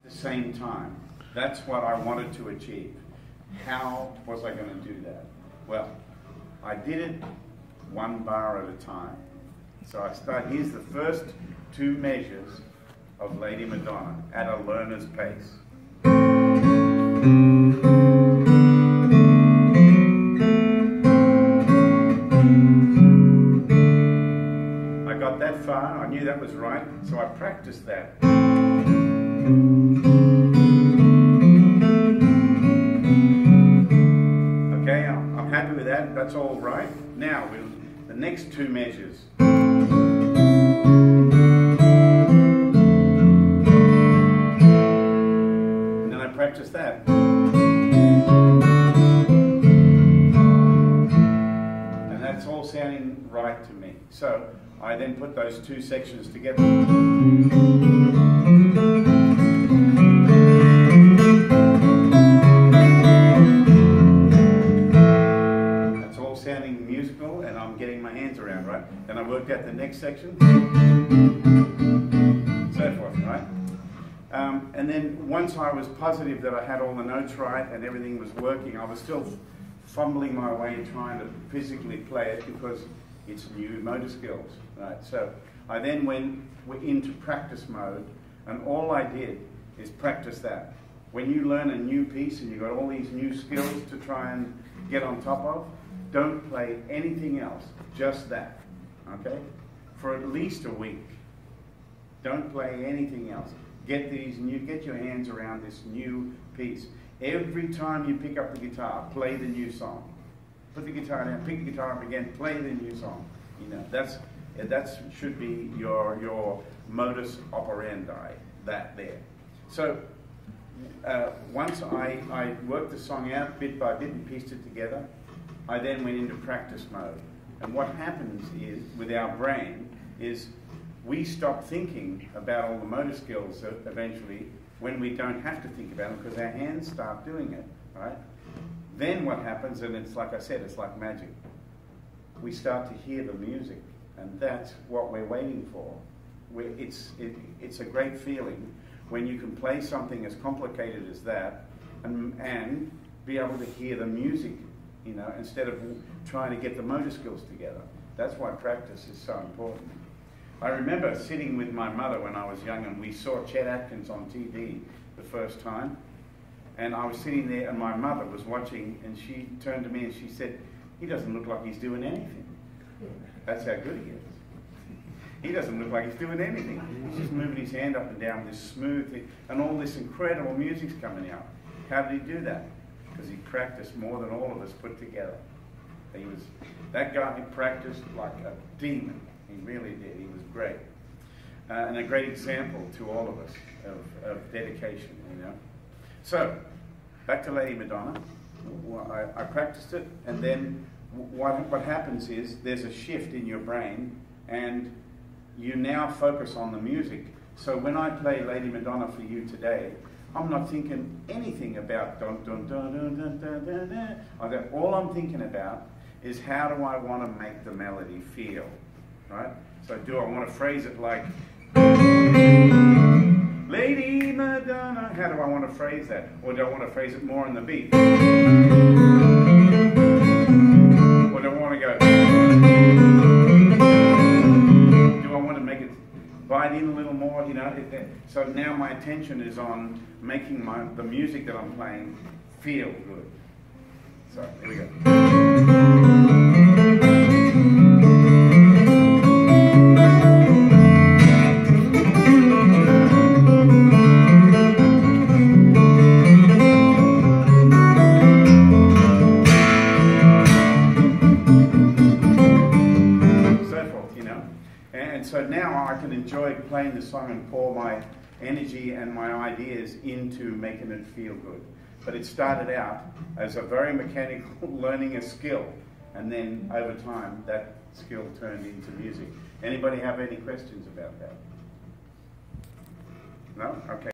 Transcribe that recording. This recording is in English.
At the same time. That's what I wanted to achieve. How was I going to do that? Well, I did it one bar at a time. So here's the first two measures of Lady Madonna at a learner's pace. I got that far, I knew that was right, so I practiced that. Okay, I'm happy with that, that's all right. Now, the next two measures. And then I practice that. And that's all sounding right to me. So, I then put those two sections together. That's all sounding musical and I'm getting my hands around, right? Then I worked out the next section. So forth, right? And then once I was positive that I had all the notes right and everything was working, I was still fumbling my way trying to physically play it because it's new motor skills, right? So I then went into practice mode, and all I did is practice that. When you learn a new piece and you've got all these new skills to try and get on top of, don't play anything else, just that, okay? For at least a week. Don't play anything else. Get your hands around this new piece. Every time you pick up the guitar, play the new song. Put the guitar down, pick the guitar up again, play the new song. You know, that should be your modus operandi, that there. So once I worked the song out bit by bit and pieced it together, I then went into practice mode. And what happens is, with our brain, is we stop thinking about all the motor skills eventually when we don't have to think about them because our hands start doing it, right? Then what happens, and it's like I said, it's like magic. We start to hear the music, and that's what we're waiting for. It's a great feeling when you can play something as complicated as that and be able to hear the music, you know, instead of trying to get the motor skills together. That's why practice is so important. I remember sitting with my mother when I was young, and we saw Chet Atkins on TV the first time. And I was sitting there and my mother was watching and she turned to me and she said, "He doesn't look like he's doing anything." That's how good he is. He doesn't look like he's doing anything. He's just moving his hand up and down, this smooth thing, and all this incredible music's coming out. How did he do that? Because he practiced more than all of us put together. That guy practiced like a demon. He really did. He was great. And a great example to all of us of dedication, you know. So, back to Lady Madonna. I practiced it, and then what happens is there's a shift in your brain, and you now focus on the music. So when I play Lady Madonna for you today, I'm not thinking anything about dun dun dun dun dun dun dun dun. All I'm thinking about is how do I want to make the melody feel, right? So do I want to phrase it like Lady Madonna? How do I want to phrase that? Or do I want to phrase it more in the beat? Or do I want to go? Do I want to make it bite in a little more? You know. So now my attention is on making the music that I'm playing feel good. So here we go. So now I can enjoy playing the song and pour my energy and my ideas into making it feel good. But it started out as a very mechanical learning a skill, and then over time that skill turned into music. Anybody have any questions about that? No? Okay.